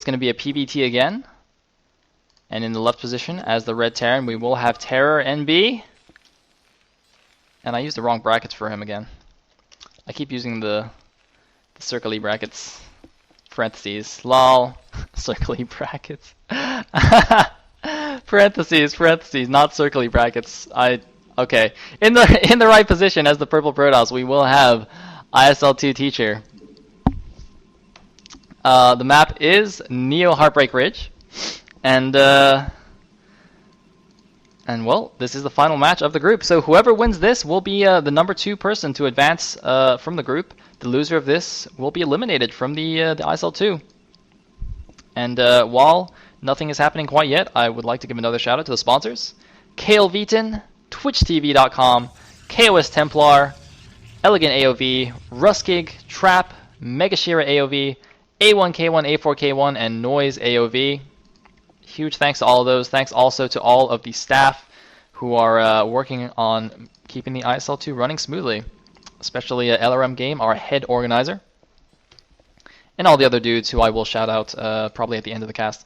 It's going to be a PBT again. And in the left position, as the Red Terran, we will have Terror NB. And I used the wrong brackets for him again. I keep using the circle-y brackets. Parentheses. Lol. Circle-y brackets. parentheses, not circle-y brackets. Okay. In the right position as the purple Protoss, we will have ISL2 Teacher. The map is Neo Heartbreak Ridge. And well, this is the final match of the group. So whoever wins this will be the number 2 person to advance from the group. The loser of this will be eliminated from the ISL2. And while nothing is happening quite yet, I would like to give another shout out to the sponsors. Kale Veton, TwitchTV.com, KOS Templar, Elegant AOV, Ruskig, Trap, Megashira AOV, A1K1, A4K1, and Noise AOV. Huge thanks to all of those. Thanks also to all of the staff who are working on keeping the ISL2 running smoothly, especially LRM Game, our head organizer, and all the other dudes who I will shout out probably at the end of the cast.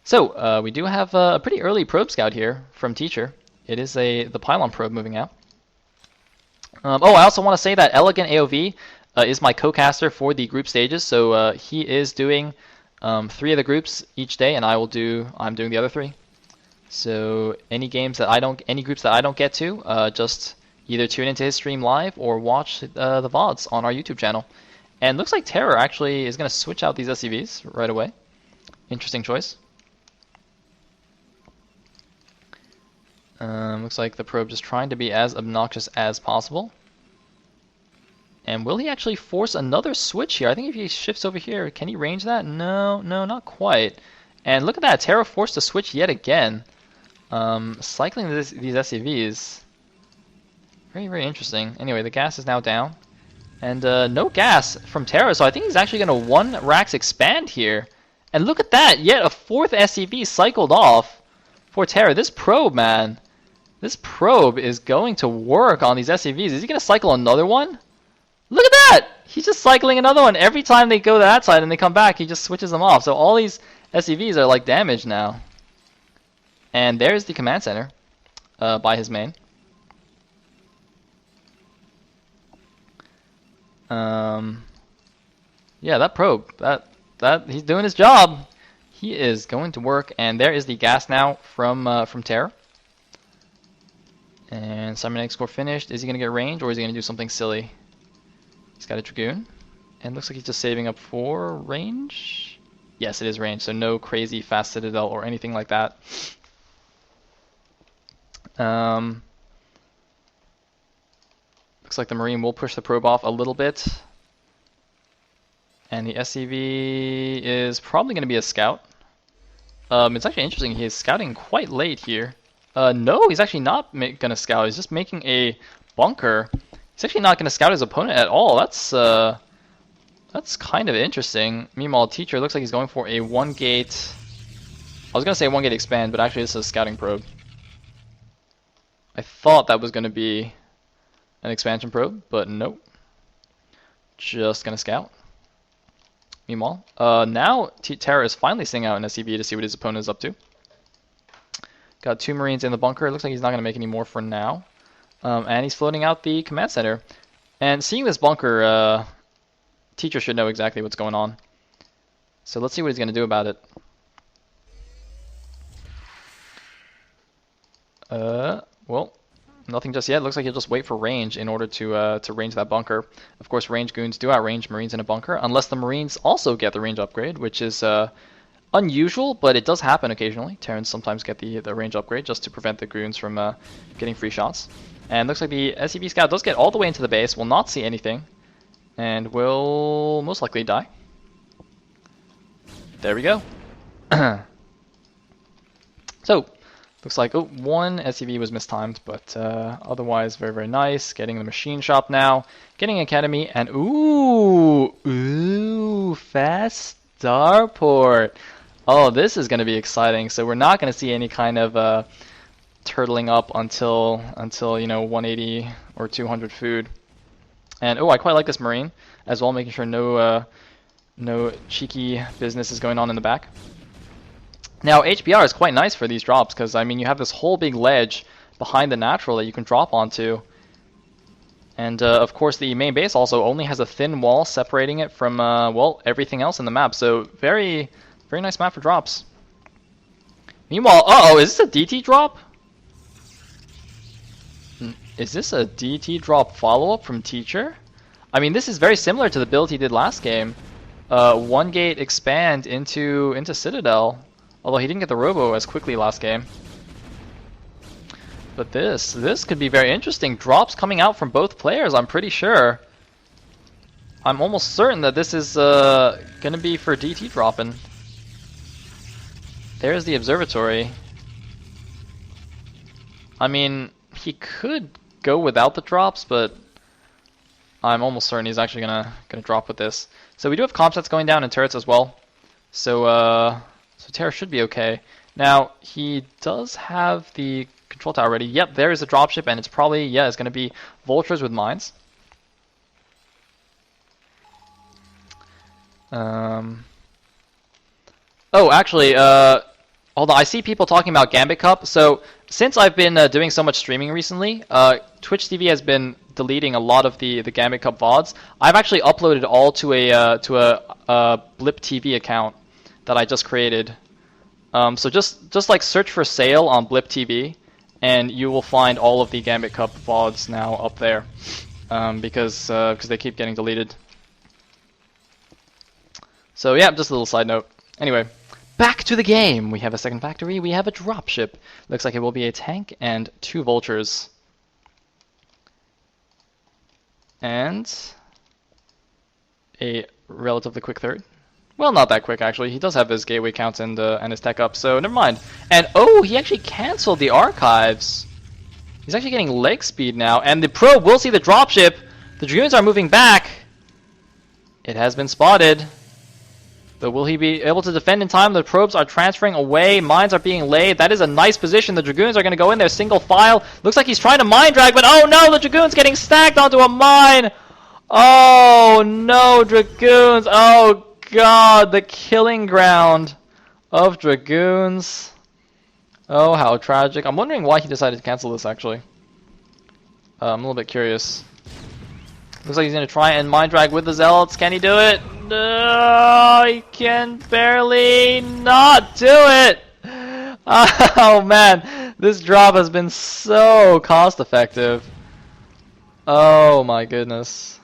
So we do have a pretty early probe scout here from Teacher. It is the Pylon probe moving out. I also want to say that Elegant AOV is my co-caster for the group stages, so he is doing 3 of the groups each day, and I'm doing the other 3. So any groups that I don't get to, just either tune into his stream live or watch the VODs on our YouTube channel. And looks like Terror actually is going to switch out these SCVs right away. Interesting choice. Looks like the probe just trying to be as obnoxious as possible. And will he actually force another switch here? I think if he shifts over here, can he range that? No, not quite. And look at that, Terra forced to switch yet again. Cycling these SCVs. Very, very interesting. Anyway, the gas is now down. And no gas from Terra, so I think he's actually going to 1 Rax expand here. And look at that, yet a 4th SCV cycled off for Terra. This probe, man. This probe is going to work on these SCVs. Is he going to cycle another one? Look at that! He's just cycling another one. Every time they go to that side and they come back, he just switches them off. So all these SCVs are like damaged now. And there's the command center by his main. Yeah, that probe, that he's doing his job. He is going to work, and there is the gas now from Terra. And Cybernetic score finished. Is he going to get range, or is he going to do something silly? He's got a Dragoon, and looks like he's just saving up for range. Yes, it is range, so no crazy fast Citadel or anything like that. Looks like the Marine will push the probe off a little bit. And the SCV is probably going to be a scout. It's actually interesting, he's scouting quite late here. No, he's actually not going to scout, he's just making a bunker. He's actually not going to scout his opponent at all. That's kind of interesting. Meanwhile, Teacher looks like he's going for a 1-gate... I was going to say 1-gate expand, but actually this is a scouting probe. I thought that was going to be an expansion probe, but nope. Just going to scout. Meanwhile, now Terra is finally sending out an SCV to see what his opponent is up to. Got 2 Marines in the bunker. It looks like he's not going to make any more for now. And he's floating out the command center. And seeing this bunker, Teacher should know exactly what's going on. So let's see what he's going to do about it. Well, nothing just yet. Looks like he'll just wait for range in order to range that bunker. Of course, range goons do outrange Marines in a bunker, unless the Marines also get the range upgrade, which is unusual, but it does happen occasionally. Terrans sometimes get the range upgrade just to prevent the goons from getting free shots. And looks like the SCV scout does get all the way into the base, will not see anything, and will most likely die. There we go. So, looks like, oh, 1 SCV was mistimed, but otherwise very, very nice. Getting the machine shop now, getting Academy, and ooh, fast starport. Oh, this is going to be exciting. So we're not going to see any kind of turtling up until you know 180 or 200 food. And oh, I quite like this Marine as well, making sure no no cheeky business is going on in the back. Now, HBR is quite nice for these drops because, I mean, you have this whole big ledge behind the natural that you can drop onto. And, of course, the main base also only has a thin wall separating it from, well, everything else in the map. So, very, very nice map for drops. Meanwhile, uh-oh, is this a DT drop? Is this a DT drop follow-up from Teacher? I mean, this is very similar to the build he did last game. One gate expand into Citadel. Although he didn't get the Robo as quickly last game. But this could be very interesting. Drops coming out from both players, I'm pretty sure. I'm almost certain that this is going to be for DT dropping. There's the observatory. I mean, he could go without the drops, but I'm almost certain he's actually gonna drop with this. So we do have comp sets going down and turrets as well. So Terra should be okay. Now he does have the control tower ready. Yep, there is a dropship, and it's probably, yeah, it's gonna be vultures with mines. Oh, actually, although I see people talking about Gambit Cup. So since I've been doing so much streaming recently, Twitch TV has been deleting a lot of the Gambit Cup VODs. I've actually uploaded all to a Blip TV account that I just created. So just like search for sale on Blip TV, and you will find all of the Gambit Cup VODs now up there, because they keep getting deleted. So yeah, just a little side note. Anyway, back to the game. We have a second factory. We have a dropship. Looks like it will be a tank and 2 vultures. And a relatively quick third. Well, not that quick, actually. He does have his gateway counts and his tech up, so never mind. And, oh, he actually canceled the archives. He's actually getting leg speed now. And the probe will see the dropship. The Dragoons are moving back. It has been spotted. But will he be able to defend in time? The probes are transferring away. Mines are being laid. That is a nice position. The Dragoons are going to go in there single file. Looks like he's trying to mine drag, but oh no, the Dragoon's getting stacked onto a mine. Oh no, Dragoons. Oh god, the killing ground of Dragoons. Oh, how tragic. I'm wondering why he decided to cancel this, actually. I'm a little bit curious. Looks like he's going to try and mine drag with the Zealots. Can he do it? No, he can barely not do it. Oh man, this drop has been so cost effective. Oh my goodness.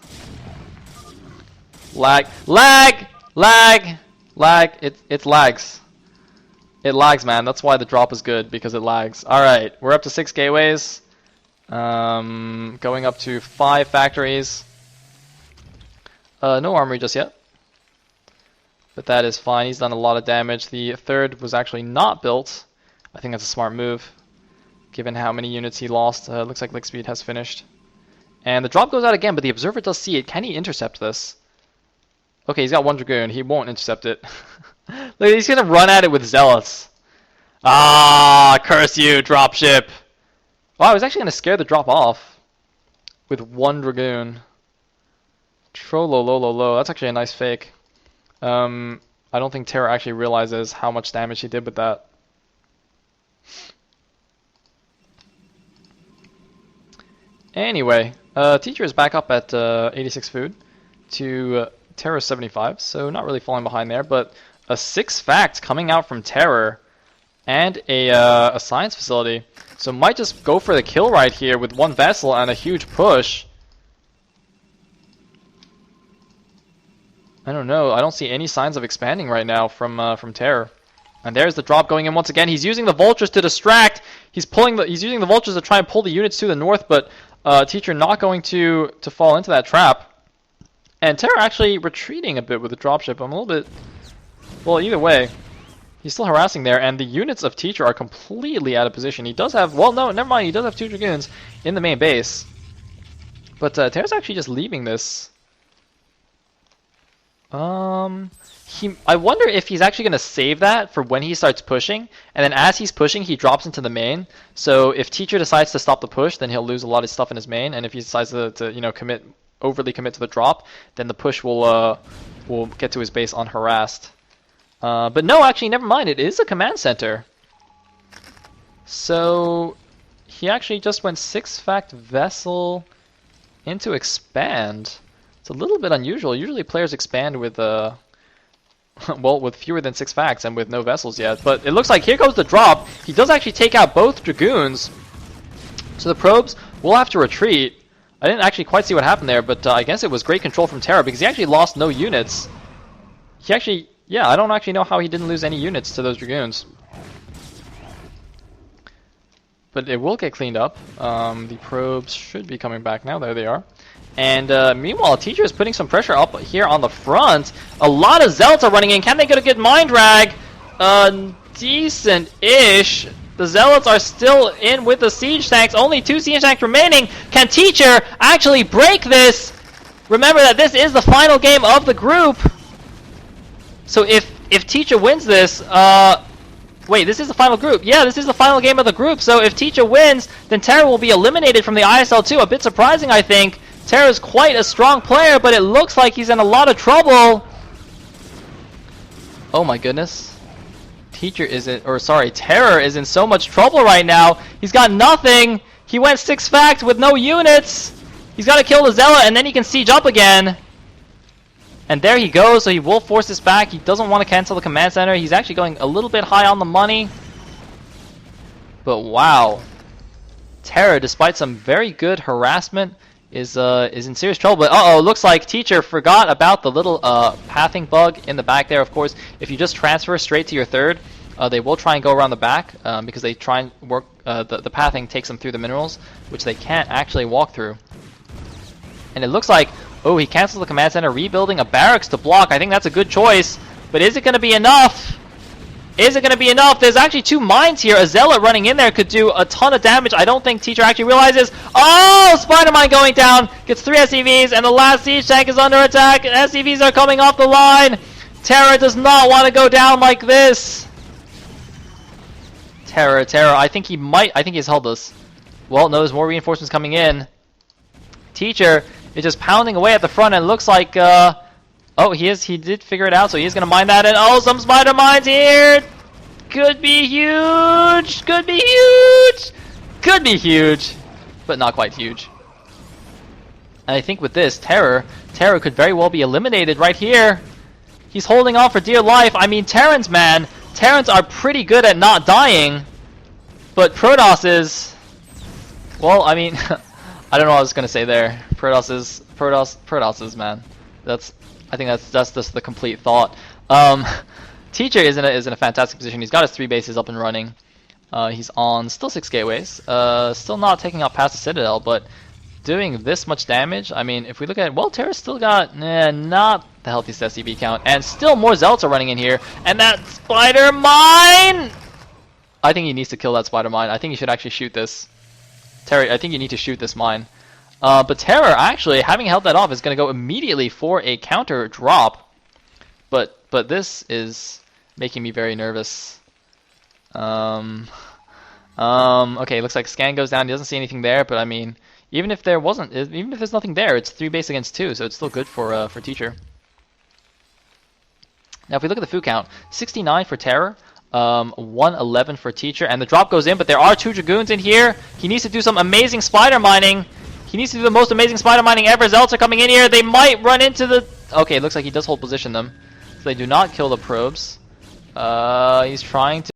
Lag, lag, lag, lag. It lags. It lags, man. That's why the drop is good, because it lags. All right, we're up to 6 gateways. Going up to 5 factories. No armory just yet. But that is fine. He's done a lot of damage. The third was actually not built. I think that's a smart move, given how many units he lost. Looks like Lick Speed has finished. And the drop goes out again, but the Observer does see it. Can he intercept this? Okay, he's got 1 Dragoon. He won't intercept it. Look, he's going to run at it with Zealots. Ah, curse you, dropship. Wow, I was actually going to scare the drop off with 1 Dragoon. Trollolololo. That's actually a nice fake. I don't think Terra actually realizes how much damage he did with that. Anyway, Teacher is back up at 86 food to Terra 75, so not really falling behind there, but a 6 fact coming out from Terror and a science facility. So might just go for the kill right here with 1 vessel and a huge push. I don't know. I don't see any signs of expanding right now from Terror. And there's the drop going in once again. He's using the vultures to distract. He's using the vultures to try and pull the units to the north, but Teacher not going to fall into that trap. And Terror actually retreating a bit with the dropship. I'm a little bit, well, either way, he's still harassing there, and the units of Teacher are completely out of position. He does have, well, no, never mind. He does have 2 Dragoons in the main base, but Terror's actually just leaving this. I wonder if he's actually going to save that for when he starts pushing, and then as he's pushing, he drops into the main. So if Teacher decides to stop the push, then he'll lose a lot of stuff in his main, and if he decides to you know, commit overly commit to the drop, then the push will get to his base unharassed. But no, actually, never mind. It is a command center. So he actually just went 6-fact vessel into expand. It's a little bit unusual. Usually players expand with well, with fewer than 6 facts and with no vessels yet. But it looks like here goes the drop. He does actually take out both Dragoons. So the probes will have to retreat. I didn't actually quite see what happened there, but I guess it was great control from Terra because he actually lost no units. He actually, yeah, I don't actually know how he didn't lose any units to those Dragoons. But it will get cleaned up. The probes should be coming back now. There they are. And meanwhile, Teacher is putting some pressure up here on the front. A lot of Zealots are running in. Can they get a good Mind Drag? Decent-ish. The Zealots are still in with the Siege Tanks. Only 2 Siege Tanks remaining. Can Teacher actually break this? Remember that this is the final game of the group. So if Teacher wins this, wait, this is the final group. Yeah, this is the final game of the group. So if Teacher wins, then Terra will be eliminated from the ISL 2. A bit surprising, I think. Terra is quite a strong player, but it looks like he's in a lot of trouble. Oh my goodness. Teacher isn't, or sorry, Terror is in so much trouble right now. He's got nothing. He went 6-fact with no units. He's got to kill the Zealot, and then he can siege up again. And there he goes, so he will force this back. He doesn't want to cancel the command center. He's actually going a little bit high on the money. But wow. Terror, despite some very good harassment, is in serious trouble. But uh-oh, looks like Teacher forgot about the little pathing bug in the back there. Of course, if you just transfer straight to your third, they will try and go around the back because they try and work, the pathing takes them through the minerals, which they can't actually walk through. And it looks like, oh, he canceled the command center, rebuilding a barracks to block. I think that's a good choice. But is it going to be enough? Is it going to be enough? There's actually 2 mines here. A Zealot running in there could do a ton of damage. I don't think Teacher actually realizes. Oh, Spider Mine going down. Gets 3 SCVs, and the last siege tank is under attack. SCVs are coming off the line. Terra does not want to go down like this. Terra. I think he's held us. Well, no, there's more reinforcements coming in. Teacher is just pounding away at the front, and it looks like, oh, he did figure it out, so he is going to mine that, and oh, some spider mines here! Could be huge! Could be huge! Could be huge! But not quite huge. And I think with this, Terror could very well be eliminated right here. He's holding on for dear life. I mean, Terrans, man. Terrans are pretty good at not dying. But Protoss is... Well, I mean... I don't know what I was going to say there. Protoss is, man. I think that's just the complete thought. Teacher is in a fantastic position. He's got his 3 bases up and running. He's on still 6 gateways. Still not taking out past the Citadel, but doing this much damage. I mean, if we look at it, well, Terra's still got not the healthiest SCV count, and still more Zealots are running in here. And that Spider Mine! I think he needs to kill that Spider Mine. I think he should actually shoot this. Terry, I think you need to shoot this mine. But Terror, actually, having held that off, is going to go immediately for a counter drop. But this is making me very nervous. Okay, looks like scan goes down. He doesn't see anything there, but I mean, even if there's nothing there, it's 3 base against 2, so it's still good for Teacher. Now, if we look at the food count, 69 for Terror. 111 for Teacher, and the drop goes in, but there are 2 Dragoons in here. He needs to do some amazing spider mining. He needs to do the most amazing spider mining ever. Zealots are coming in here. They might run into the... Okay, it looks like he does hold position them. So they do not kill the probes. He's trying to...